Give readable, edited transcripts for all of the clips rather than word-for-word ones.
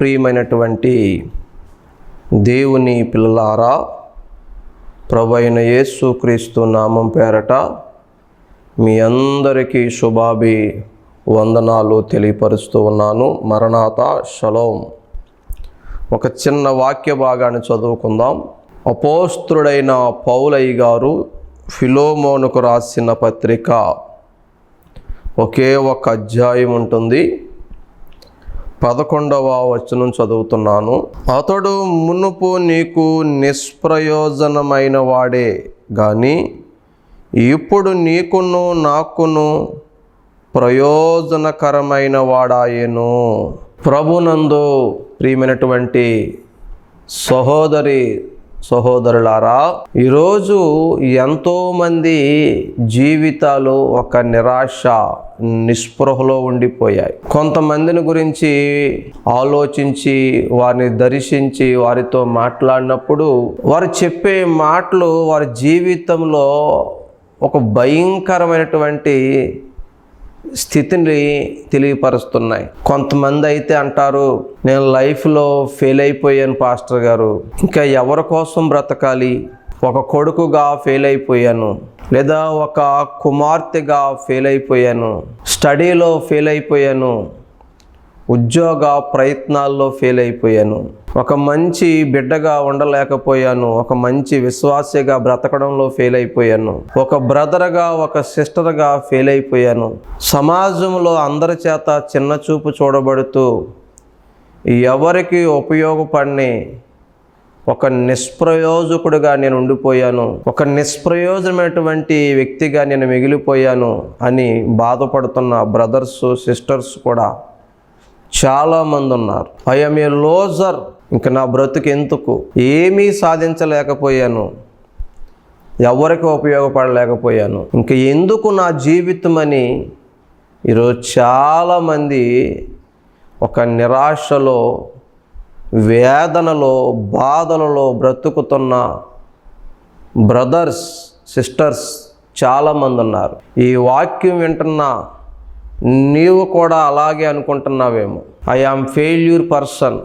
ప్రియమైనటువంటి దేవుని పిల్లలారా, ప్రభువైన యేసుక్రీస్తు నామం పేరట మీ అందరికీ వందనాలు తెలియపరుస్తూ ఉన్నాను. మరణాతా, షలోం. ఒక చిన్న వాక్య భాగాన్ని చదువుకుందాం. అపోస్తుడైన పౌలయ్య గారు ఫిలోమోనుకు రాసిన పత్రిక ఒకే ఒక అధ్యాయం ఉంటుంది. 11వ వచనం చదువుతున్నాను. అతడు మునుపు నీకు నిష్ప్రయోజనమైన వాడే గాని ఇప్పుడు నీకును నాకును ప్రయోజనకరమైన వాడాయెను. ప్రభునందు ప్రియమైనటువంటి సహోదరులారా, ఈరోజు ఎంతోమంది జీవితాలు ఒక నిరాశ, నిస్పృహలో ఉండిపోయాయి. కొంతమందిని గురించి ఆలోచించి వారిని దర్శించి వారితో మాట్లాడినప్పుడు వారు చెప్పే మాటలు వారి జీవితంలో ఒక భయంకరమైనటువంటి స్థితిని తెలియపరుస్తున్నాయి. కొంతమంది అయితే అంటారు, నేను లైఫ్లో ఫెయిల్ అయిపోయాను పాస్టర్ గారు, ఇంకా ఎవరి కోసం బ్రతకాలి, ఒక కొడుకుగా ఫెయిల్ అయిపోయాను, లేదా ఒక కుమార్తెగా ఫెయిల్ అయిపోయాను, స్టడీలో ఫెయిల్ అయిపోయాను, ఉద్యోగ ప్రయత్నాల్లో ఫెయిల్ అయిపోయాను, ఒక మంచి బిడ్డగా ఉండలేకపోయాను, ఒక మంచి విశ్వాసిగా బ్రతకడంలో ఫెయిల్ అయిపోయాను, ఒక బ్రదర్గా ఒక సిస్టర్గా ఫెయిల్ అయిపోయాను, సమాజంలో అందరి చేత చిన్న చూపు చూడబడుతూ ఎవరికి ఉపయోగపడని ఒక నిష్ప్రయోజకుడిగా నేను ఉండిపోయాను, ఒక నిష్ప్రయోజనమైనటువంటి వ్యక్తిగా నేను మిగిలిపోయాను అని బాధపడుతున్న బ్రదర్స్, సిస్టర్స్ కూడా చాలామంది ఉన్నారు. ఐఎమ్ ఏ లోజర్, ఇంక నా బ్రతుకు ఎందుకు, ఏమీ సాధించలేకపోయాను, ఎవరికి ఉపయోగపడలేకపోయాను, ఇంక ఎందుకు నా జీవితం అని ఈరోజు చాలామంది ఒక నిరాశలో, వేదనలో, బాధలలో బ్రతుకుతున్న బ్రదర్స్, సిస్టర్స్ చాలామంది ఉన్నారు. ఈ వాక్యం వింటున్న నీవు కూడా అలాగే అనుకుంటున్నావేమో. I am failure person,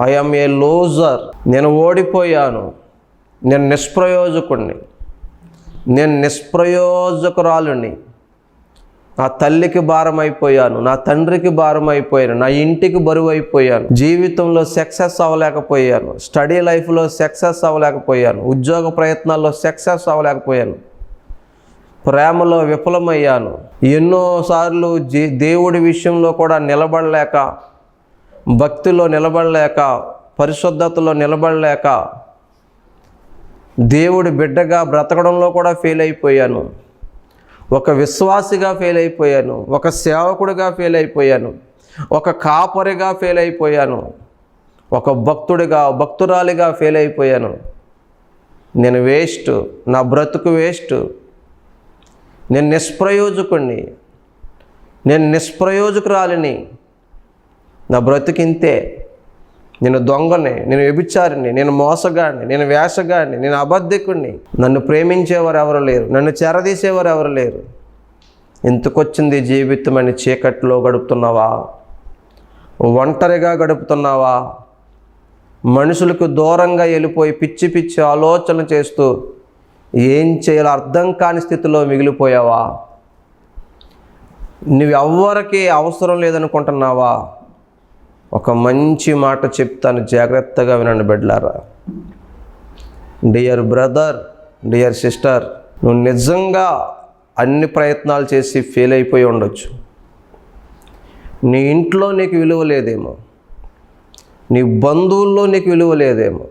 I am a loser, నేను ఓడిపోయాను, నేను నిష్ప్రయోజకుడిని, నేను నిష్ప్రయోజకురాలుని, నా తల్లికి భారం అయిపోయాను, నా తండ్రికి భారం అయిపోయాను, నా ఇంటికి బరువు అయిపోయాను, జీవితంలో సక్సెస్ అవ్వలేకపోయాను, స్టడీ లైఫ్లో సక్సెస్ అవ్వలేకపోయాను, ఉద్యోగ ప్రయత్నాల్లో సక్సెస్ అవ్వలేకపోయాను, ప్రేమలో విఫలమయ్యాను, ఎన్నోసార్లు దేవుడి విషయంలో కూడా నిలబడలేక, భక్తిలో నిలబడలేక, పరిశుద్ధతలో నిలబడలేక, దేవుడి బిడ్డగా బ్రతకడంలో కూడా ఫెయిల్ అయిపోయాను, ఒక విశ్వాసిగా ఫెయిల్ అయిపోయాను, ఒక సేవకుడిగా ఫెయిల్ అయిపోయాను, ఒక కాపరిగా ఫెయిల్ అయిపోయాను, ఒక భక్తురాలిగా ఫెయిల్ అయిపోయాను. నేను వేస్ట్, నా బ్రతుకు వేస్ట్, నేను నిష్ప్రయోజకుడిని, నేను నిష్ప్రయోజకురాలిని, నా బ్రతికింతే, నేను దొంగని, నేను వ్యభిచారిని, నేను మోసగాడిని, నేను వేషగాడిని, నేను అబద్ధికుడిని, నన్ను ప్రేమించేవారు ఎవరు లేరు, నన్ను చెరదీసేవారు ఎవరు లేరు, ఎంతకొచ్చింది జీవితం అని చీకట్లో గడుపుతున్నావా, ఒంటరిగా గడుపుతున్నావా, మనుషులకు దూరంగా వెళ్ళిపోయి పిచ్చి పిచ్చి ఆలోచన చేస్తూ ఏం చేయాలో అర్థం కాని స్థితిలో మిగిలిపోయావా, నువ్వెవ్వరికి అవసరం లేదనుకుంటున్నావా? ఒక మంచి మాట చెప్తాను, జాగ్రత్తగా వినండి బిడ్డలారా. డియర్ బ్రదర్, డియర్ సిస్టర్, నువ్వు నిజంగా అన్ని ప్రయత్నాలు చేసి ఫెయిల్ అయిపోయి ఉండొచ్చు. నీ ఇంట్లో నీకు విలువ లేదేమో, నీ బంధువుల్లో నీకు విలువ లేదేమో,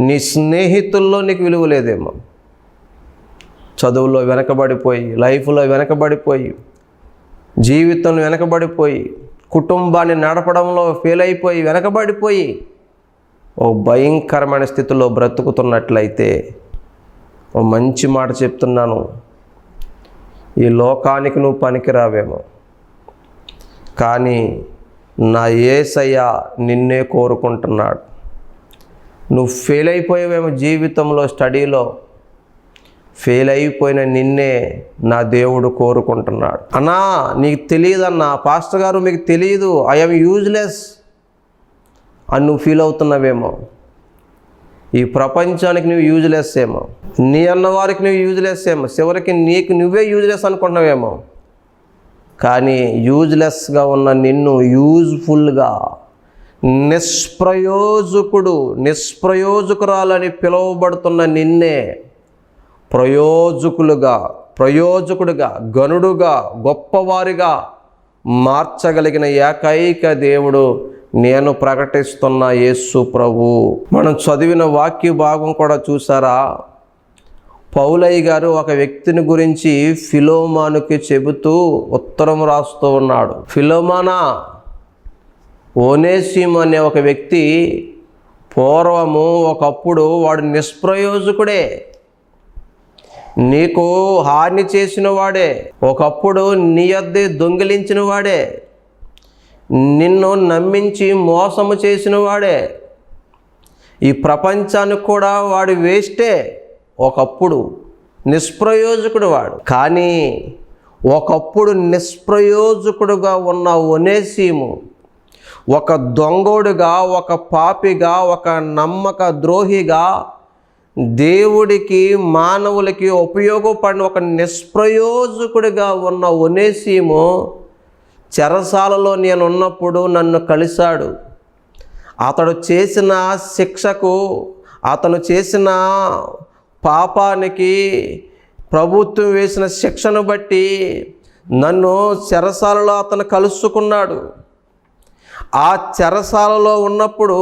నీ స్నేహితుల్లో నీకు విలువ లేదేమో, చదువులో వెనకబడిపోయి, లైఫ్లో వెనకబడిపోయి, జీవితంలో వెనకబడిపోయి, కుటుంబాన్ని నడపడంలో ఫెయిల్ అయిపోయి, వెనకబడిపోయి ఓ భయంకరమైన స్థితిలో బ్రతుకుతున్నట్లయితే ఓ మంచి మాట చెప్తున్నాను, ఈ లోకానికి నువ్వు పనికిరావేమో, కానీ నా యేసయ్య నిన్నే కోరుకుంటున్నాడు. నువ్వు ఫెయిల్ అయిపోయావేమో జీవితంలో, స్టడీలో ఫెయిల్ అయిపోయిన నిన్నే నా దేవుడు కోరుకుంటున్నాడు. అన్నా నీకు తెలియదన్నా, పాస్టర్ గారు మీకు తెలియదు, ఐఎమ్ యూజ్లెస్, అని నువ్వు ఫీల్ అవుతున్నావేమో. ఈ ప్రపంచానికి నువ్వు యూజ్లెస్ ఏమో, నీ అన్నవారికి నువ్వు యూజ్లెస్ ఏమో, చివరికి నీకు నువ్వే యూజ్లెస్ అనుకుంటున్నావేమో. కానీ యూజ్లెస్గా ఉన్న నిన్ను యూజ్ఫుల్గా, నిష్ప్రయోజకురాలని పిలువబడుతున్న నిన్నే ప్రయోజకుడుగా, గనుడుగా, గొప్పవారిగా మార్చగలిగిన ఏకైక దేవుడు నేను ప్రకటిస్తున్న యేసు ప్రభు. మనం చదివిన వాక్య భాగం కూడా చూసారా? పౌలయ్య గారు ఒక వ్యక్తిని గురించి ఫిలోమానుకి చెబుతూ ఉత్తరం రాస్తూ ఉన్నాడు. ఫిలోమానా, ఓనేసిము అనే ఒక వ్యక్తి పూర్వము ఒకప్పుడు వాడు నిష్ప్రయోజకుడే, నీకు హాని చేసిన వాడే, ఒకప్పుడు నీ యొద్దే దొంగిలించిన వాడే, నిన్ను నమ్మించి మోసము చేసిన వాడే, ఈ ప్రపంచానికి కూడా వాడు వేస్టే. ఒకప్పుడు నిష్ప్రయోజకుడు వాడు. కానీ ఒకప్పుడు నిష్ప్రయోజకుడుగా ఉన్న ఒనేసిము ఒక దొంగోడుగా, ఒక పాపిగా, ఒక నమ్మక ద్రోహిగా, దేవుడికి మానవులకి ఉపయోగపడిన ఒక నిష్ప్రయోజకుడిగా ఉన్న ఒనేసిము చెరసాలలో నేను ఉన్నప్పుడు నన్ను కలిశాడు. అతడు చేసిన శిక్షకు, అతను చేసిన పాపానికి ప్రభుత్వం వేసిన శిక్షను బట్టి నన్ను చెరసాలలో అతను కలుసుకున్నాడు. ఆ చెరసాలలో ఉన్నప్పుడు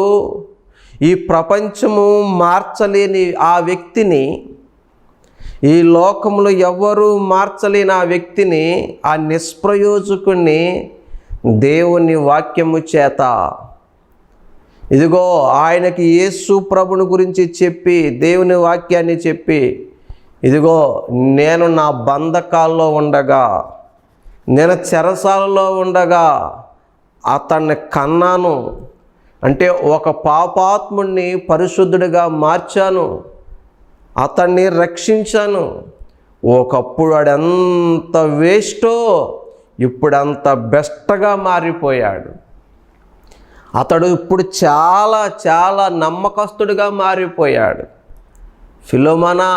ఈ ప్రపంచము మార్చలేని ఆ వ్యక్తిని, ఈ లోకంలో ఎవ్వరూ మార్చలేని ఆ వ్యక్తిని, ఆ నిష్ప్రయోజకుణ్ణి దేవుని వాక్యము చేత, ఇదిగో ఆయనకి యేసు ప్రభుని గురించి చెప్పి, దేవుని వాక్యాన్ని చెప్పి, ఇదిగో నేను నా బంధకాల్లో ఉండగా, నేను చెరసాలలో ఉండగా అతన్ని కన్నాను. అంటే ఒక పాపాత్ముడిని పరిశుద్ధుడిగా మార్చాను, అతన్ని రక్షించాను. ఒకప్పుడు వాడెంత వేస్టో ఇప్పుడు అంత బెస్ట్గా మారిపోయాడు. అతడు ఇప్పుడు చాలా చాలా నమ్మకస్తుడిగా మారిపోయాడు. ఫిలోమనా,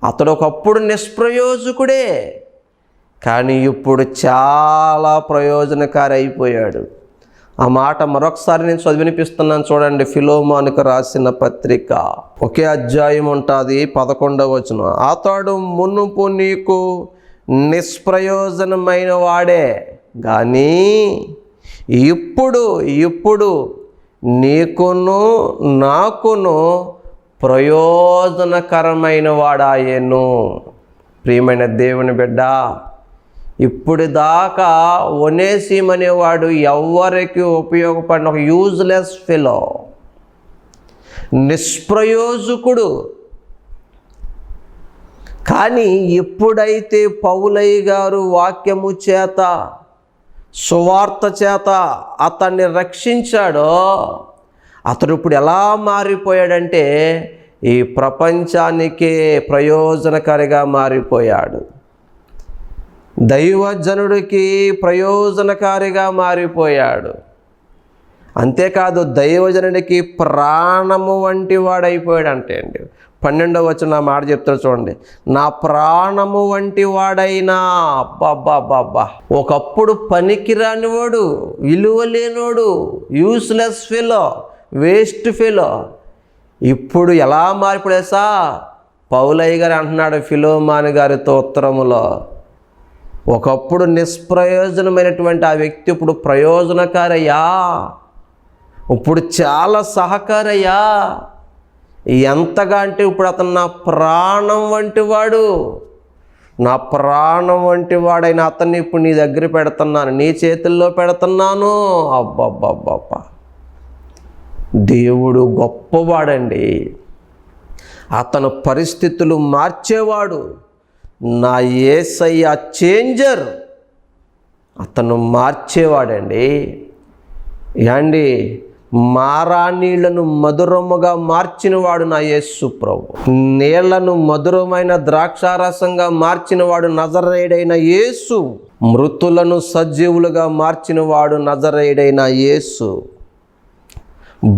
అతడు ఒకప్పుడు నిష్ప్రయోజకుడే, కానీ ఇప్పుడు చాలా ప్రయోజనకారి అయిపోయాడు. ఆ మాట మరొకసారి నేను చదివినిపిస్తున్నాను చూడండి. ఫిలోమానుకు రాసిన పత్రిక ఒకే అధ్యాయం ఉంటుంది, 11వ వచనం. అతడు మునుపు నీకు నిష్ప్రయోజనమైన వాడే, కానీ ఇప్పుడు నీకును నాకును ప్రయోజనకరమైన వాడాయను. ప్రియమైన దేవుని బిడ్డ, ఇప్పుడు దాకా ఒనేసిము అనేవాడు ఎవరికి ఉపయోగపడిన ఒక యూజ్లెస్ ఫెలో, నిష్ప్రయోజకుడు. కానీ ఎప్పుడైతే పౌలయ్య గారు వాక్యము చేత, సువార్త చేత అతన్ని రక్షించాడో, అతడు ఇప్పుడు ఎలా మారిపోయాడంటే ఈ ప్రపంచానికే ప్రయోజనకారిగా మారిపోయాడు. దైవజనుడికి ప్రయోజనకారిగా మారిపోయాడు. అంతేకాదు, దైవజనుడికి ప్రాణము వంటి వాడైపోయాడు. అంటే అండి 12వ వచనం మాట చెప్తారు చూడండి. నా ప్రాణము వంటి వాడైనా, అబ్బాబ్బాబ్బా, ఒకప్పుడు పనికిరానివాడు, విలువ లేనోడు, యూస్లెస్ ఫెలో, వేస్ట్ ఫెలో, ఇప్పుడు ఎలా మారిపోయేసా? పౌలయ్య గారు అంటున్నాడు ఫిలోమాను గారితో ఉత్తరములో, ఒకప్పుడు నిష్ప్రయోజనమైనటువంటి ఆ వ్యక్తి ఇప్పుడు ప్రయోజనకారయ్యా, ఇప్పుడు చాలా సహకారయ్యా. ఎంతగా అంటే ఇప్పుడు అతను నా ప్రాణం వంటి వాడు, నా ప్రాణం వంటి వాడైన అతన్ని ఇప్పుడు నీ దగ్గర పెడుతున్నాను, నీ చేతుల్లో పెడుతున్నాను. అబ్బబ్బబ్బబ్బా, దేవుడు గొప్పవాడండి. అతను పరిస్థితులు మార్చేవాడు. నా యేసయ్య చేంజర్, అతను మార్చేవాడండి. యాండి, మారానీళ్లను మధురముగా మార్చినవాడు నా యేసు ప్రభు. నీళ్లను మధురమైన ద్రాక్షారసంగా మార్చినవాడు నజరేయుడైన యేసు. మృతులను సజీవులుగా మార్చినవాడు నజరేయుడైన యేసు.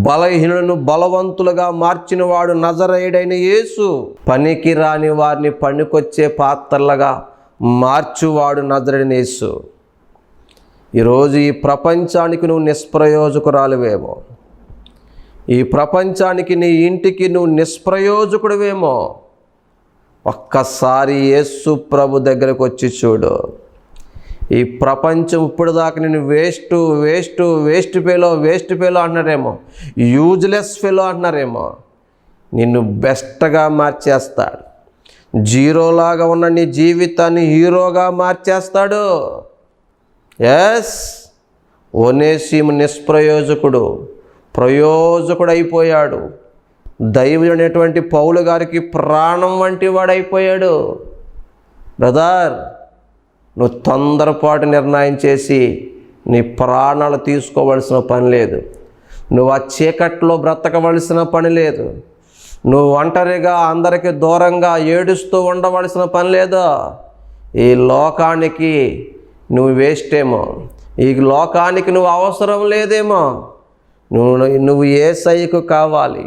బలహీనులను బలవంతులుగా మార్చినవాడు నజరేయుడైన యేసు. పనికి రాని వారిని పనికొచ్చే పాత్రలుగా మార్చువాడు నజరేయుడైన యేసు. ఈరోజు ఈ ప్రపంచానికి నువ్వు నిష్ప్రయోజకురాలువేమో, ఈ ప్రపంచానికి, నీ ఇంటికి నువ్వు నిష్ప్రయోజకుడివేమో. ఒక్కసారి యేసు ప్రభు దగ్గరకు వచ్చి చూడు. ఈ ప్రపంచం ఇప్పుడు దాకా నేను వేస్ట్ ఫెలో అంటున్నారేమో, యూజ్లెస్ ఫెలో అంటున్నారేమో. నిన్ను బెస్ట్గా మార్చేస్తాడు. జీరోలాగా ఉన్న నీ జీవితాన్ని హీరోగా మార్చేస్తాడు. ఎస్, ఒనేసిము నిష్ప్రయోజకుడు ప్రయోజకుడు అయిపోయాడు. దైవమైనటువంటి పౌలు గారికి ప్రాణం వంటి వాడైపోయాడు. బ్రదర్, నువ్వు తొందరపాటు నిర్ణయం చేసి నీ ప్రాణాలు తీసుకోవలసిన పని లేదు. నువ్వు ఆ చీకట్లో బ్రతకవలసిన పని లేదు. నువ్వు ఒంటరిగా అందరికీ దూరంగా ఏడుస్తూ ఉండవలసిన పని లేదు. ఈ లోకానికి నువ్వు వేస్టేమో, ఈ లోకానికి నువ్వు అవసరం లేదేమో. నువ్వు యేసయ్యకు కావాలి.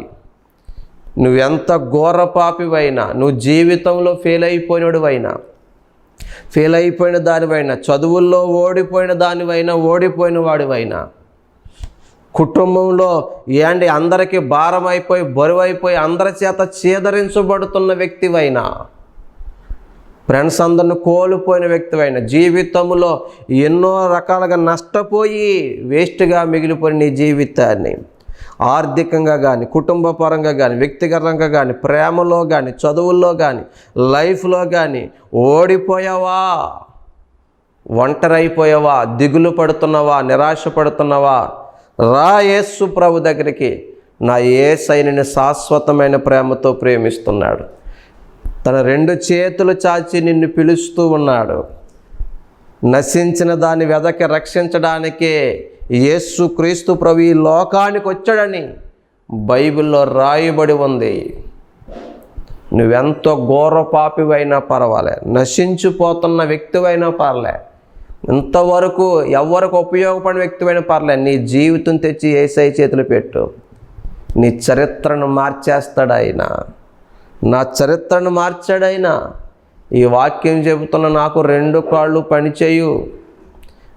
నువ్వెంత ఘోర పాపివైనా, నువ్వు జీవితంలో ఫెయిల్ అయిపోయిన దానివైనా, చదువుల్లో ఓడిపోయిన వాడివైనా, కుటుంబంలో అందరికీ భారం అయిపోయి బరువైపోయి అందరి చేత చీదరించబడుతున్న వ్యక్తివైనా, ఫ్రెండ్స్ అందరిని కోల్పోయిన వ్యక్తివైనా, జీవితంలో ఎన్నో రకాలుగా నష్టపోయి వేస్ట్గా మిగిలిపోయిన నీ జీవితాన్ని ఆర్థికంగా కానీ, కుటుంబ పరంగా కానీ, వ్యక్తిగతంగా కానీ, ప్రేమలో కానీ, చదువుల్లో కానీ, లైఫ్లో కానీ ఓడిపోయావా, ఒంటరైపోయావా, దిగులు పడుతున్నావా, నిరాశ పడుతున్నావా, రా యేసు ప్రభు దగ్గరికి. నా యేసయ్య నిన్ను శాశ్వతమైన ప్రేమతో ప్రేమిస్తున్నాడు. తన 2 చేతులు చాచి నిన్ను పిలుస్తూ ఉన్నాడు. నశించిన దాన్ని వెదకి రక్షించడానికే యేసు క్రీస్తు ప్రభు ఈ లోకానికి వచ్చాడని బైబిల్లో రాయబడి ఉంది. నువ్వెంతో ఘోర పాపివైనా పర్వాలే, నశించిపోతున్న వ్యక్తివైనా పర్లే, ఇంతవరకు ఎవరికి ఉపయోగపడిన వ్యక్తివైనా పర్లే, నీ జీవితం తెచ్చి యేసయ్య చేతులు పెట్టు. నీ చరిత్రను మార్చేస్తాడు ఆయన. నా చరిత్రను మార్చాడైనా. ఈ వాక్యం చెబుతున్న నాకు 2 కాళ్ళు పనిచేయు,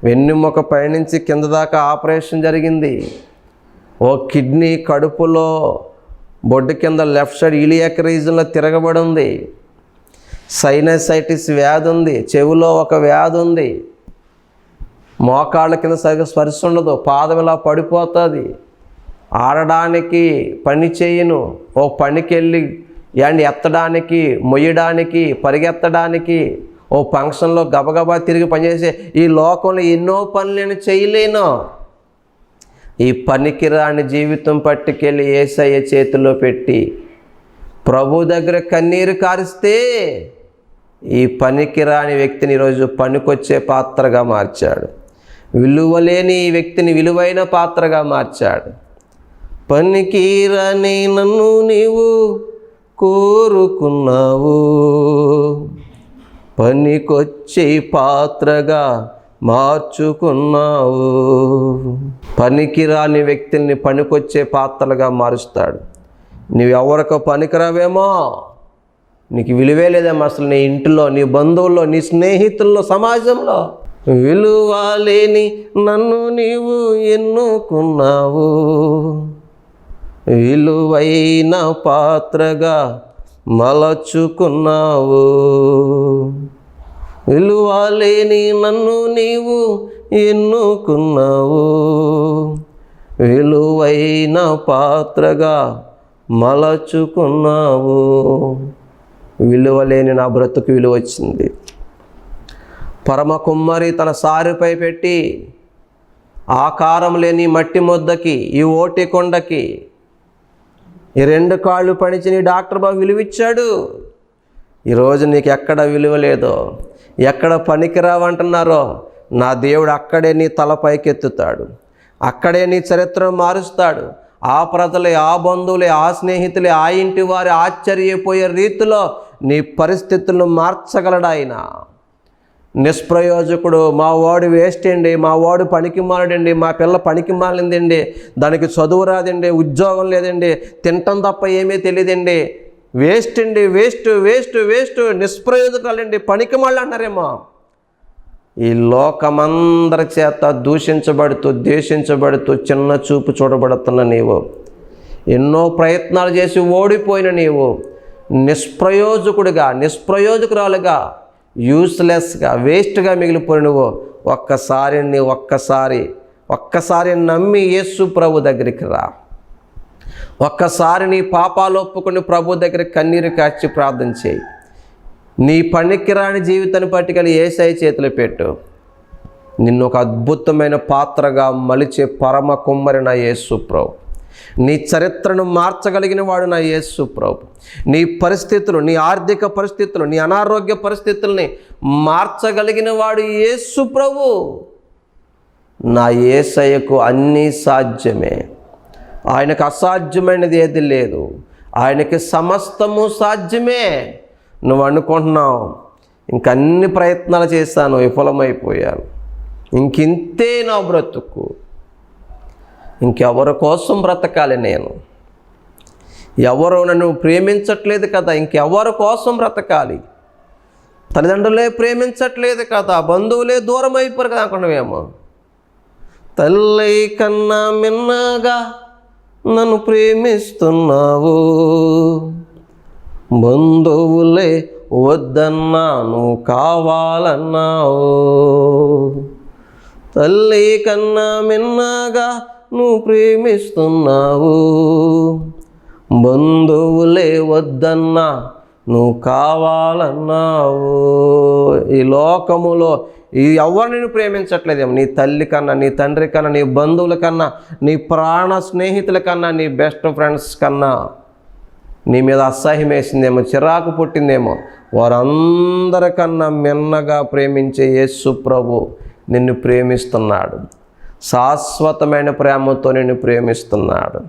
వెన్నెముక పైనుంచి కింద దాకా ఆపరేషన్ జరిగింది. ఓ కిడ్నీ కడుపులో బొడ్డు కింద లెఫ్ట్ సైడ్ ఇలియాక్ రీజన్లో తిరగబడి ఉంది. సైనసైటిస్ వ్యాధి ఉంది. చెవిలో ఒక వ్యాధి ఉంది. మోకాళ్ళ కింద సరిగ్గా స్పర్శ ఉండదు. పాదం ఇలా పడిపోతుంది. ఆడడానికి పని చేయను. ఓ పనికి వెళ్ళి ఎత్తడానికి, మొయ్యడానికి, పరిగెత్తడానికి, ఓ ఫంక్షన్లో గబగబా తిరిగి పనిచేసే ఈ లోకంలో ఎన్నో పనులు నేను చేయలేను. ఈ పనికిరాని జీవితం పట్టుకెళ్ళి యేసయ్య చేతిలో పెట్టి ప్రభు దగ్గర కన్నీరు కారిస్తే ఈ పనికిరాని వ్యక్తిని ఈరోజు పనికొచ్చే పాత్రగా మార్చాడు. విలువలేని ఈ వ్యక్తిని విలువైన పాత్రగా మార్చాడు. పనికిరాని నన్ను నీవు కోరుకున్నావు, పనికొచ్చే పాత్రగా మార్చుకున్నావు. పనికిరాని వ్యక్తుల్ని పనికొచ్చే పాత్రలుగా మారుస్తాడు. నువ్వెవరికో పనికిరావేమో, నీకు విలువే లేదేమో అసలు. నీ ఇంటిలో, నీ బంధువుల్లో, నీ స్నేహితుల్లో, సమాజంలో విలువలేని నన్ను నీవు ఎన్నుకున్నావు, విలువైన పాత్రగా మలచుకున్నావు. విలువలేని నన్ను నీవు ఎన్నుకున్నావు, విలువైన పాత్రగా మలచుకున్నావు. విలువలేని నా బ్రతుకు విలువ వచ్చింది. పరమ కుమ్మరి తన సారిపై పెట్టి ఆకారం లేని మట్టి ముద్దకి, ఈ ఓటి కొండకి ఈ 2 కాళ్ళు పనిచి నీ డాక్టర్ బాబు విలువిచ్చాడు. ఈరోజు నీకు ఎక్కడ విలువ లేదో, ఎక్కడ పనికిరావంటున్నారో, నా దేవుడు అక్కడే నీ తల పైకెత్తుతాడు. అక్కడే నీ చరిత్రను మారుస్తాడు. ఆ ప్రజలే, ఆ బంధువులే, ఆ స్నేహితులే, ఆ ఇంటి వారి ఆశ్చర్యపోయే రీతిలో నీ పరిస్థితులను మార్చగలడు ఆయన. నిష్ప్రయోజకుడు, మా వాడు వేస్ట్ అండి, మా వాడు పనికి మాలండి, మా పిల్ల పనికి మాలిందండి, దానికి చదువు రాదండి, ఉద్యోగం లేదండి, తింటం తప్ప ఏమీ తెలియదండి, వేస్ట్ అండి, వేస్ట్ వేస్ట్ వేస్ట్, నిష్ప్రయోజకాలండి, పనికి మాళ్ళు అంటారేమో. ఈ లోకమందరి చేత దూషించబడుతూ, ద్వేషించబడుతూ, చిన్న చూపు చూడబడుతున్న నీవు, ఎన్నో ప్రయత్నాలు చేసి ఓడిపోయిన నీవు, నిష్ప్రయోజకుడిగా, నిష్ప్రయోజకురాలుగా, యూస్లెస్గా, వేస్ట్గా మిగిలిపోయిన నువ్వు ఒక్కసారి నమ్మి యేసు ప్రభు దగ్గరికి రా. ఒక్కసారి నీ పాపాలు ఒప్పుకొని ప్రభు దగ్గర కన్నీరు కార్చి ప్రార్థన చేయి. నీ పనికిరాని జీవితాన్ని పట్టుకెళ్ళి యేసయ్య చేతిలో పెట్టు. నిన్ను ఒక అద్భుతమైన పాత్రగా మలిచే పరమ కుమ్మరి నా యేసు ప్రభు. నీ చరిత్రను మార్చగలిగిన వాడు నా యేసు ప్రభు. నీ పరిస్థితులు, నీ ఆర్థిక పరిస్థితులు, నీ అనారోగ్య పరిస్థితుల్ని మార్చగలిగిన వాడు యేసు ప్రభు. నా యేసయ్యకు అన్నీ సాధ్యమే. ఆయనకు అసాధ్యమైనది ఏది లేదు. ఆయనకి సమస్తము సాధ్యమే. నువ్వు అనుకుంటున్నావు, ఇంకన్ని ప్రయత్నాలు చేశాను, విఫలమైపోయాను, ఇంకింతే నా బ్రతుకు, ఇంకెవరి కోసం బ్రతకాలి నేను, ఎవరు నన్ను ప్రేమించట్లేదు కదా, ఇంకెవరి కోసం బ్రతకాలి, తల్లిదండ్రులే ప్రేమించట్లేదు కదా, బంధువులే దూరం అయిపోరు కదా అనుకున్నావేమో. తల్లి కన్నా మిన్నగా నన్ను ప్రేమిస్తున్నావు, బంధువులే వద్దన్నాను కావాలన్నావు. తల్లి కన్నా మిన్నగా నువ్వు ప్రేమిస్తున్నావు, బంధువులే వద్దన్నా నువ్వు కావాలన్నావు. ఈ లోకములో ఎవరు నేను ప్రేమించట్లేదేమో, నీ తల్లి కన్నా, నీ తండ్రి కన్నా, నీ బంధువుల కన్నా, నీ ప్రాణ స్నేహితుల కన్నా, నీ బెస్ట్ ఫ్రెండ్స్ కన్నా నీ మీద అసహ్యం వేసిందేమో, చిరాకు పుట్టిందేమో. వారందరికన్నా మిన్నగా ప్రేమించే యేసు ప్రభు నిన్ను ప్రేమిస్తున్నాడు. శాశ్వతమైన ప్రేమతో నిన్ను ప్రేమిస్తున్నాడు.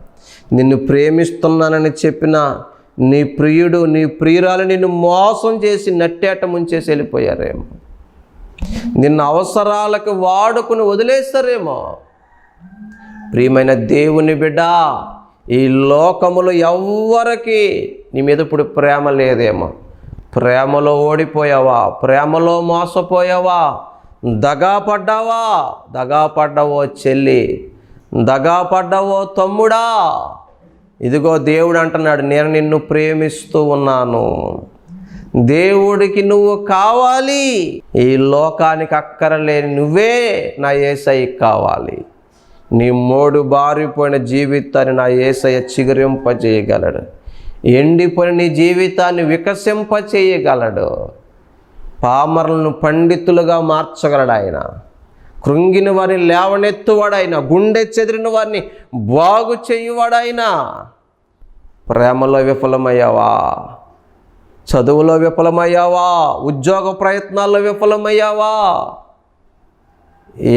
నిన్ను ప్రేమిస్తున్నానని చెప్పిన నీ ప్రియుడు, నీ ప్రియురాలు నిన్ను మోసం చేసి నట్టేట ముంచేసి వెళ్ళిపోయారేమో. నిన్ను అవసరాలకు వాడుకుని వదిలేస్తారేమో. ప్రియమైన దేవుని బిడ్డ, ఈ లోకములో ఎవ్వరికి నీ మీద ఇప్పుడు ప్రేమ లేదేమో. ప్రేమలో ఓడిపోయావా, ప్రేమలో మోసపోయావా, దగాపడ్డావో చెల్లి, దగాపడ్డావో తమ్ముడా. ఇదిగో దేవుడు అంటున్నాడు, నేను నిన్ను ప్రేమిస్తూ ఉన్నాను. దేవుడికి నువ్వు కావాలి. ఈ లోకానికి అక్కరలేని నువ్వే నా యేసయ్యకి కావాలి. నీ మోడు బారిపోయిన జీవితాన్ని నా యేసయ్య చిగురింపజేయగలడు. ఎండిపోయిన నీ జీవితాన్ని వికసింపచేయగలడు. పామరులను పండితులుగా మార్చగలడు ఆయన. కృంగిన వారిని లేవనెత్తువాడాయన, గుండె చెదిరిన వారిని బాగు చేయువాడాయన. ప్రేమలో విఫలమయ్యావా, చదువులో విఫలమయ్యావా, ఉద్యోగ ప్రయత్నాల్లో విఫలమయ్యావా,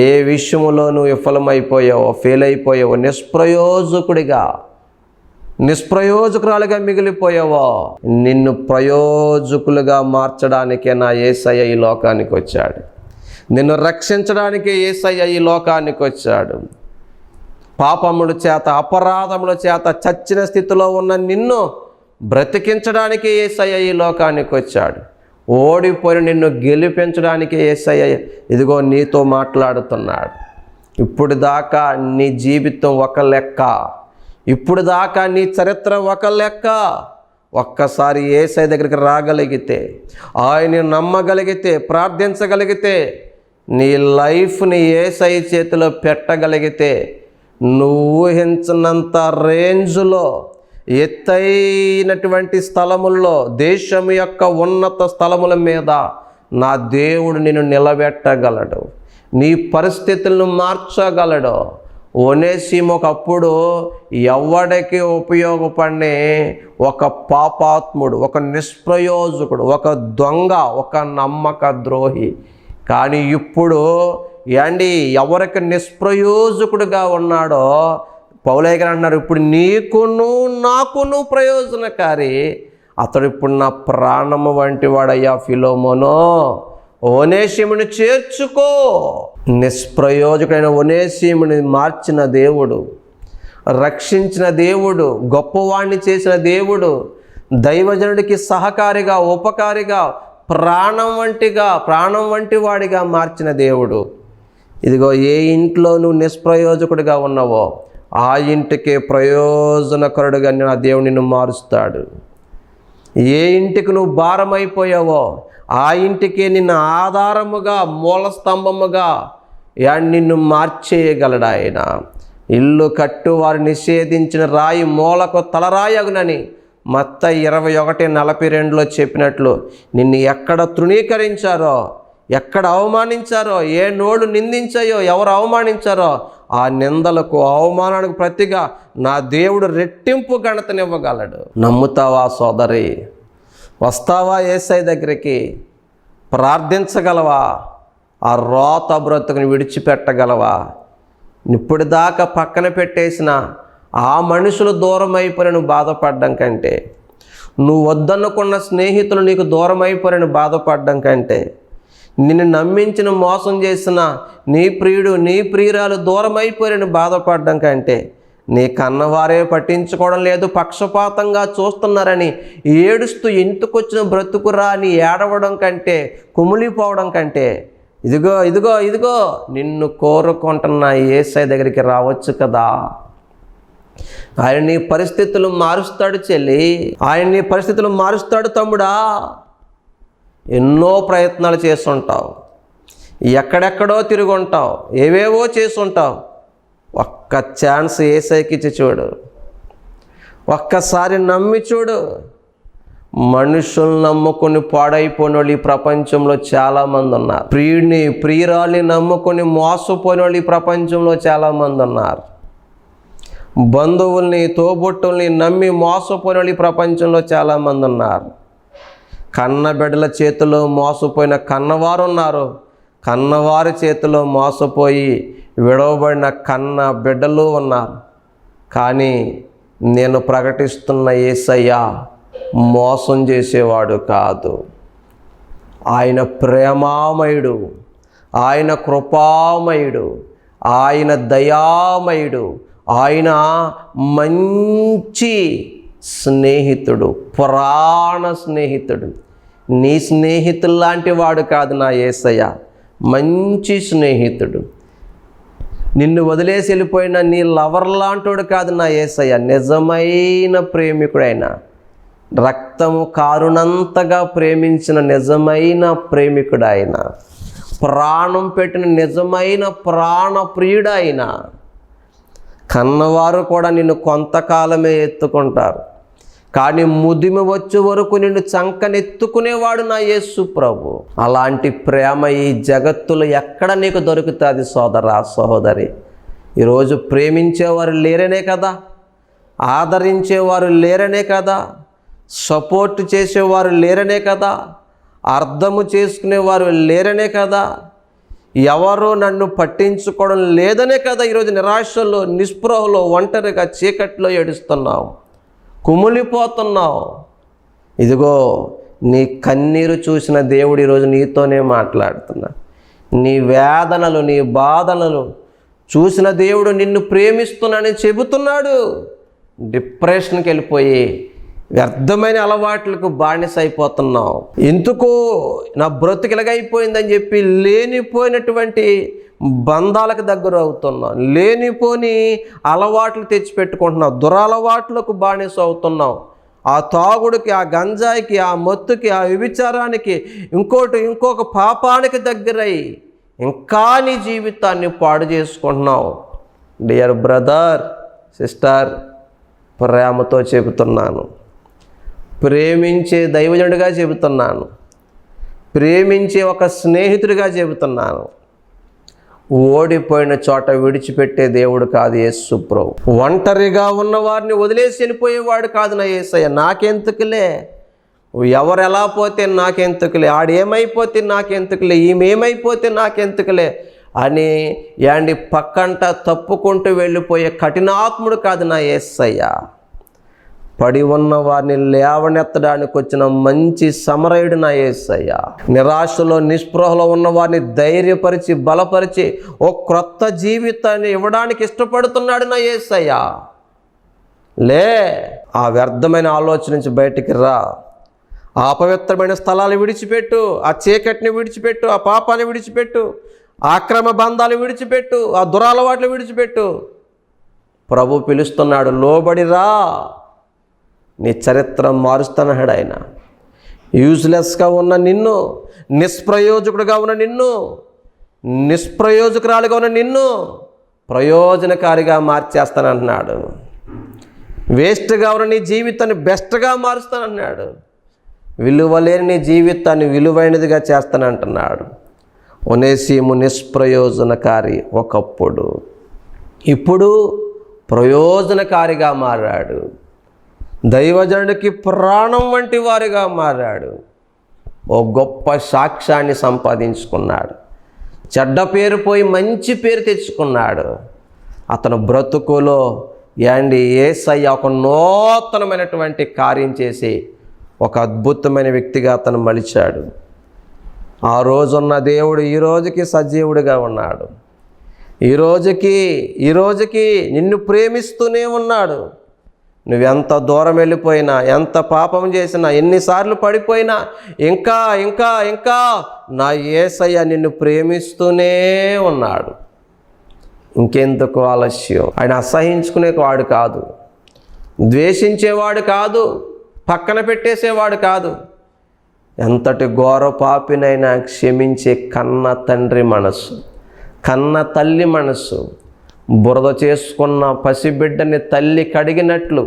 ఏ విషయంలో నువ్వు విఫలమైపోయావో, ఫెయిల్ అయిపోయావో, నిష్ప్రయోజకురాలుగా మిగిలిపోయావో, నిన్ను ప్రయోజకులుగా మార్చడానికే నా యేసయ్య ఈ లోకానికి వచ్చాడు. నిన్ను రక్షించడానికే యేసయ్య ఈ లోకానికి వచ్చాడు. పాపముల చేత, అపరాధముల చేత చచ్చిన స్థితిలో ఉన్న నిన్ను బ్రతికించడానికే యేసయ్య ఈ లోకానికి వచ్చాడు. ఓడిపోయిన నిన్ను గెలిపించడానికి యేసయ్య ఇదిగో నీతో మాట్లాడుతున్నాడు. ఇప్పుడు దాకా నీ జీవితం ఒక లెక్క, ఇప్పుడు దాకా నీ చరిత్ర ఒక లెక్క. ఒక్కసారి యేసయ్య దగ్గరికి రాగలిగితే, ఆయన్ని నమ్మగలిగితే, ప్రార్థించగలిగితే, నీ లైఫ్ని యేసయ్య చేతిలో పెట్టగలిగితే, నువ్వు ఊహించినంత రేంజ్లో ఎత్తైనటువంటి స్థలముల్లో, దేశం యొక్క ఉన్నత స్థలముల మీద నా దేవుడు నిన్ను నిలబెట్టగలడు. నీ పరిస్థితులను మార్చగలడు. ఒనేసిము ఒకప్పుడు ఎవడికి ఉపయోగపడే ఒక పాపాత్ముడు, ఒక నిష్ప్రయోజకుడు, ఒక దొంగ, ఒక నమ్మక ద్రోహి. కానీ ఇప్పుడు ఎవరికి నిష్ప్రయోజకుడుగా ఉన్నాడో పౌలయ్య గారు అన్నారు, ఇప్పుడు నీకును నాకును ప్రయోజనకారి. అతడు ఇప్పుడు నా ప్రాణము వంటి వాడయ్యా ఫిలోమోనో. ఒనేసిముని చేర్చుకో. నిష్ప్రయోజకుడైన ఒనేసిముని మార్చిన దేవుడు, రక్షించిన దేవుడు, గొప్పవాణ్ణి చేసిన దేవుడు, దైవజనుడికి సహకారిగా, ఉపకారిగా, ప్రాణం వంటి వాడిగా మార్చిన దేవుడు. ఇదిగో ఏ ఇంట్లో నువ్వు నిష్ప్రయోజకుడిగా ఉన్నావో ఆ ఇంటికే ప్రయోజనకరుడుగా నా దేవుడు నిన్ను మారుస్తాడు. ఏ ఇంటికి నువ్వు భారమైపోయావో ఆ ఇంటికే నిన్ను ఆధారముగా, మూల స్తంభముగా నిన్ను మార్చేయగలడు ఆయన. ఇల్లు కట్టు వారు నిషేధించిన రాయి మూలకు తలరాయగునని మత్తయి 21:42 చెప్పినట్లు నిన్ను ఎక్కడ తృణీకరించారో, ఎక్కడ అవమానించారో, ఏ నోళ్ళు నిందించాయో, ఎవరు అవమానించారో ఆ నిందలకు, అవమానానికి ప్రతిగా నా దేవుడు రెట్టింపు ఘనతనివ్వగలడు. నమ్ముతావా సోదరి? వస్తావా యేసయ్య దగ్గరికి? ప్రార్థించగలవా? ఆ రోత బ్రతుకుని విడిచిపెట్టగలవా? ఇప్పుడు దాకా పక్కన పెట్టేసిన ఆ మనుషులు దూరం అయిపోయిన బాధపడడం కంటే, నువ్వు వద్దనుకున్న స్నేహితులు నీకు దూరం అయిపోయిన బాధపడడం కంటే, నిన్ను నమ్మించిన మోసం చేసిన నీ ప్రియుడు, నీ ప్రియురాలు దూరం అయిపోయిన బాధపడడం కంటే, నీ కన్నవారే పట్టించుకోవడం లేదు, పక్షపాతంగా చూస్తున్నారని ఏడుస్తూ ఇంటికొచ్చిన బ్రతుకురా అని ఏడవడం కంటే, కుమిలిపోవడం కంటే, ఇదిగో నిన్ను కోరుకుంటున్న యేసయ్య దగ్గరికి రావచ్చు కదా. ఆయన నీ పరిస్థితులు మారుస్తాడు చెల్లి, ఆయన నీ పరిస్థితులు మారుస్తాడు తమ్ముడా. ఎన్నో ప్రయత్నాలు చేస్తుంటావు, ఎక్కడెక్కడో తిరుగుంటావు, ఏవేవో చేస్తుంటావు. ఒక్క ఛాన్స్ యేసయ్యకి ఇచ్చి చూడు, ఒక్కసారి నమ్మి చూడు. మనుషులు నమ్ముకొని పాడైపోయిన వాళ్ళు ఈ ప్రపంచంలో చాలామంది ఉన్నారు. ప్రియుడిని, ప్రియురాల్ని నమ్ముకొని మోసపోయిన వాళ్ళు ఈ ప్రపంచంలో చాలామంది ఉన్నారు. బంధువుల్ని, తోబుట్టుల్ని నమ్మి మోసపోయిన వాళ్ళు ఈ ప్రపంచంలో చాలామంది ఉన్నారు. కన్న బిడ్డల చేతిలో మోసపోయిన కన్నవారు ఉన్నారు. కన్నవారి చేతిలో మోసపోయి విడవబడిన కన్న బిడ్డలు ఉన్నారు. కానీ నేను ప్రకటిస్తున్న యేసయ్య మోసం చేసేవాడు కాదు. ఆయన ప్రేమామయుడు, ఆయన కృపామయుడు, ఆయన దయామయుడు, ఆయన మంచి స్నేహితుడు, ప్రాణ స్నేహితుడు. నీ స్నేహితులు లాంటి వాడు కాదు నా యేసయ్య, మంచి స్నేహితుడు. నిన్ను వదిలేసి వెళ్ళిపోయిన నీ లవర్ లాంటోడు కాదు నా యేసయ్య, నిజమైన ప్రేమికుడైన, రక్తము కారునంతగా ప్రేమించిన నిజమైన ప్రేమికుడు ఆయన, ప్రాణం పెట్టిన నిజమైన ప్రాణ ప్రియుడు ఆయన. కన్నవారు కూడా నిన్ను కొంతకాలమే ఎత్తుకుంటారు, కానీ ముదిమి వచ్చే వరకు నిన్ను చంకనెత్తుకునేవాడు నా యేసు ప్రభు. అలాంటి ప్రేమ ఈ జగత్తులో ఎక్కడ నీకు దొరుకుతుంది సోదరా, సహోదరి? ఈరోజు ప్రేమించేవారు లేరనే కదా, ఆదరించేవారు లేరనే కదా, సపోర్ట్ చేసేవారు లేరనే కదా, అర్థము చేసుకునేవారు లేరనే కదా, ఎవరు నన్ను పట్టించుకోవడం లేదనే కదా ఈరోజు నిరాశలో, నిస్పృహలో, ఒంటరిగా చీకట్లో ఏడుస్తున్నావు, కుమిలిపోతున్నావు. ఇదిగో నీ కన్నీరు చూసిన దేవుడు ఈరోజు నీతోనే మాట్లాడుతున్నా. నీ వేదనలు, నీ బాధనలు చూసిన దేవుడు నిన్ను ప్రేమిస్తున్నానని చెబుతున్నాడు. డిప్రెషన్కి వెళ్ళిపోయి వ్యర్థమైన అలవాట్లకు బానిస అయిపోతున్నావు. ఎందుకో నా బ్రతుకు ఇలాగైపోయిందని చెప్పి లేనిపోయినటువంటి బంధాలకు దగ్గర అవుతున్నావు, లేనిపోని అలవాట్లు తెచ్చిపెట్టుకుంటున్నావు, దురలవాట్లకు బానిస అవుతున్నావు. ఆ తాగుడికి, ఆ గంజాయికి, ఆ మత్తుకి, ఆ వ్యభిచారానికి, ఇంకొక పాపానికి దగ్గరై ఇంకా నీ జీవితాన్ని పాడు చేసుకుంటున్నావు. డియర్ బ్రదర్, సిస్టర్, ప్రేమతో చెబుతున్నాను, ప్రేమించే దైవజనుడిగా చెబుతున్నాను, ప్రేమించే ఒక స్నేహితుడిగా చెబుతున్నాను. ఓడిపోయిన చోట విడిచిపెట్టే దేవుడు కాదు యేసు ప్రభు. ఒంటరిగా ఉన్న వారిని వదిలేసి వెళ్ళిపోయేవాడు కాదు నా యేసయ్య. నాకెందుకులే, ఎవరు ఎలా పోతే నాకెందుకులే, ఆడేమైపోతే నాకెందుకులే, ఈమెమైపోతే నాకెందుకులే అని పక్కంట తప్పుకుంటూ వెళ్ళిపోయే కఠినాత్ముడు కాదు నా యేసయ్య. పడి ఉన్న వారిని లేవనెత్తడానికి వచ్చిన మంచి సమరయుడు నా యేసయ్య. నిరాశలో నిస్పృహలో ఉన్న వారిని ధైర్యపరిచి బలపరిచి ఓ క్రొత్త జీవితాన్ని ఇవ్వడానికి ఇష్టపడుతున్నాడు నా యేసయ్య. లే, ఆ వ్యర్థమైన ఆలోచన నుంచి బయటికి రా. ఆ అపవిత్రమైన స్థలాలు విడిచిపెట్టు, ఆ చీకటిని విడిచిపెట్టు, ఆ పాపాన్ని విడిచిపెట్టు, ఆక్రమ బంధాలు విడిచిపెట్టు, ఆ దురలవాట్లు విడిచిపెట్టు. ప్రభు పిలుస్తున్నాడు, లోబడిరా, నీ చరిత్ర మారుస్తున్నాడు ఆయన. యూజ్లెస్గా ఉన్న నిన్ను, నిష్ప్రయోజకుడుగా ఉన్న నిన్ను, నిష్ప్రయోజకురాలుగా ఉన్న నిన్ను ప్రయోజనకారిగా మార్చేస్తానంటున్నాడు. వేస్ట్గా ఉన్న నీ జీవితాన్ని బెస్ట్గా మారుస్తానన్నాడు. విలువలేని నీ జీవితాన్ని విలువైనదిగా చేస్తానంటున్నాడు. ఒనేసిము నిష్ప్రయోజనకారి ఒకప్పుడు, ఇప్పుడు ప్రయోజనకారిగా మారాడు. దైవజనుడికి ప్రాణం వంటి వారిగా మారాడు. ఓ గొప్ప సాక్ష్యాన్ని సంపాదించుకున్నాడు. చెడ్డ పేరు పోయి మంచి పేరు తెచ్చుకున్నాడు. అతను బ్రతుకులో యేసయ్య ఒక నూతనమైనటువంటి కార్యం చేసి ఒక అద్భుతమైన వ్యక్తిగా అతను మలిచాడు. ఆ రోజున్న దేవుడు ఈ రోజుకి సజీవుడిగా ఉన్నాడు. ఈ రోజుకి నిన్ను ప్రేమిస్తూనే ఉన్నాడు. నువ్వెంత దూరం వెళ్ళిపోయినా, ఎంత పాపం చేసినా, ఎన్నిసార్లు పడిపోయినా ఇంకా ఇంకా ఇంకా నా యేసయ్య నిన్ను ప్రేమిస్తూనే ఉన్నాడు. ఇంకెందుకు ఆలస్యం? ఆయన అసహించుకునేవాడు కాదు, ద్వేషించేవాడు కాదు, పక్కన పెట్టేసేవాడు కాదు. ఎంతటి ఘోర పాపినైనా క్షమించే కన్న తండ్రి మనసు, కన్న తల్లి మనసు. బురద చేసుకున్న పసిబిడ్డని తల్లి కడిగినట్లు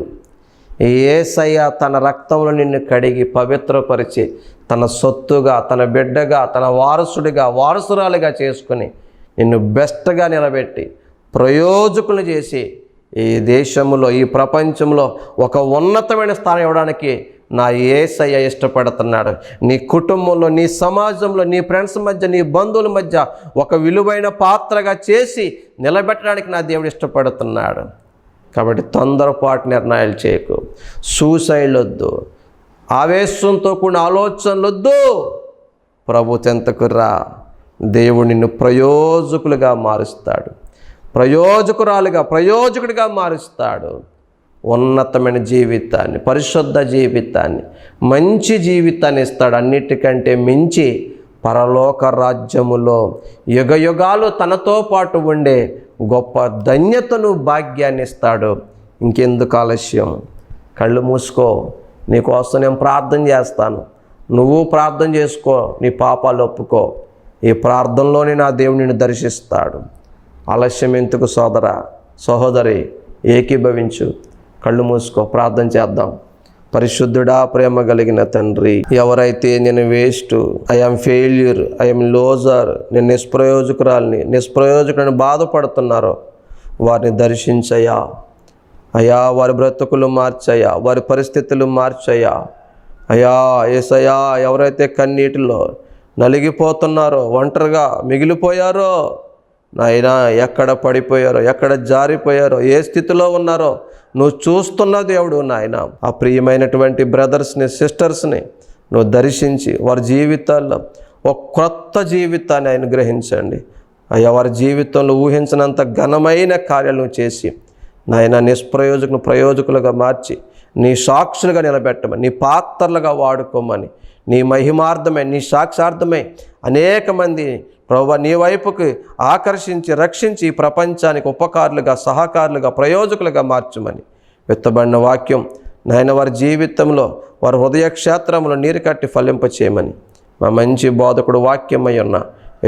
యేసయ్య తన రక్తంలో నిన్ను కడిగి పవిత్రపరిచి తన సొత్తుగా, తన బిడ్డగా, తన వారసుడిగా, వారసురాలిగా చేసుకుని నిన్ను బెస్ట్గా నిలబెట్టి ప్రయోజకులు చేసి ఈ దేశంలో, ఈ ప్రపంచంలో ఒక ఉన్నతమైన స్థానం ఇవ్వడానికి నా యేసయ్య ఇష్టపడుతున్నాడు. నీ కుటుంబంలో, నీ సమాజంలో, నీ ఫ్రెండ్స్ మధ్య, నీ బంధువుల మధ్య ఒక విలువైన పాత్రగా చేసి నిలబెట్టడానికి నా దేవుడు ఇష్టపడుతున్నాడు. కాబట్టి తొందరపాటు నిర్ణయాలు చేయకు, సూసైడ్ వద్దు, ఆవేశంతో కూడిన ఆలోచనలు వద్దు. ప్రభు చెంతకు రా. దేవుడు నిన్ను ప్రయోజకులుగా మారుస్తాడు, ప్రయోజకుడిగా మారుస్తాడు. ఉన్నతమైన జీవితాన్ని, పరిశుద్ధ జీవితాన్ని, మంచి జీవితాన్ని ఇస్తాడు. అన్నిటికంటే మించి పరలోక రాజ్యములో యుగయుగాలు తనతో పాటు ఉండే గొప్ప ధన్యతను, భాగ్యాన్ని ఇస్తాడు. ఇంకెందుకు ఆలస్యం? కళ్ళు మూసుకో. నీకోసం నేను ప్రార్థన చేస్తాను, నువ్వు ప్రార్థన చేసుకో, నీ పాపాలు ఒప్పుకో. ఈ ప్రార్థనలోనే నా దేవుడు నిన్ను దర్శిస్తాడు. ఆలస్యం ఎందుకు సోదరా, సహోదరి? ఏకీభవించు, కళ్ళు మూసుకో, ప్రార్థన చేద్దాం. పరిశుద్ధుడా, ప్రేమ కలిగిన తండ్రి, ఎవరైతే నేను వేస్ట్, ఐఎమ్ ఫెయిల్యూర్, ఐఎమ్ లోజర్, నేను నిష్ప్రయోజకుడిని బాధపడుతున్నారో వారిని దర్శించయ్యా. అయ్యా, వారి బ్రతుకులు మార్చయ్యా, వారి పరిస్థితులు మార్చయ్యా. అయ్యా యేసయ్యా, ఎవరైతే కన్నీటిలో నలిగిపోతున్నారో, ఒంటరిగా మిగిలిపోయారో, నాయనా ఎక్కడ పడిపోయారో, ఎక్కడ జారిపోయారో, ఏ స్థితిలో ఉన్నారో నువ్వు చూస్తున్న దేవుడు నాయన. ఆ ప్రియమైనటువంటి బ్రదర్స్ని, సిస్టర్స్ని నువ్వు దర్శించి వారి జీవితాల్లో ఒక క్రొత్త జీవితాన్ని అనుగ్రహించండి. అయ్యా, వారి జీవితంలో ఊహించినంత ఘనమైన కార్యాలను చేసి నాయన ప్రయోజకులుగా మార్చి నీ సాక్షులుగా నిలబెట్టమని, నీ పాత్రలుగా వాడుకోమని, నీ మహిమార్థమై, నీ సాక్షార్థమై అనేక మంది ప్రభువా నీ వైపుకి ఆకర్షించి, రక్షించి ఈ ప్రపంచానికి ఉపకారులుగా, సహకారులుగా, ప్రయోజకులుగా మార్చమని విత్తబడిన వాక్యం నాయన వారి జీవితంలో, వారి హృదయ క్షేత్రంలో నీరు కట్టి ఫలింపచేయమని మా మంచి బోధకుడు వాక్యమై ఉన్న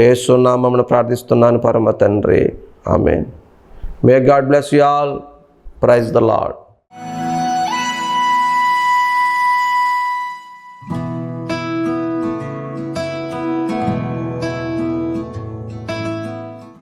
యేసు నామమున ప్రార్థిస్తున్నాను పరమ తండ్రి. Amen. May god bless you all. Praise the lord.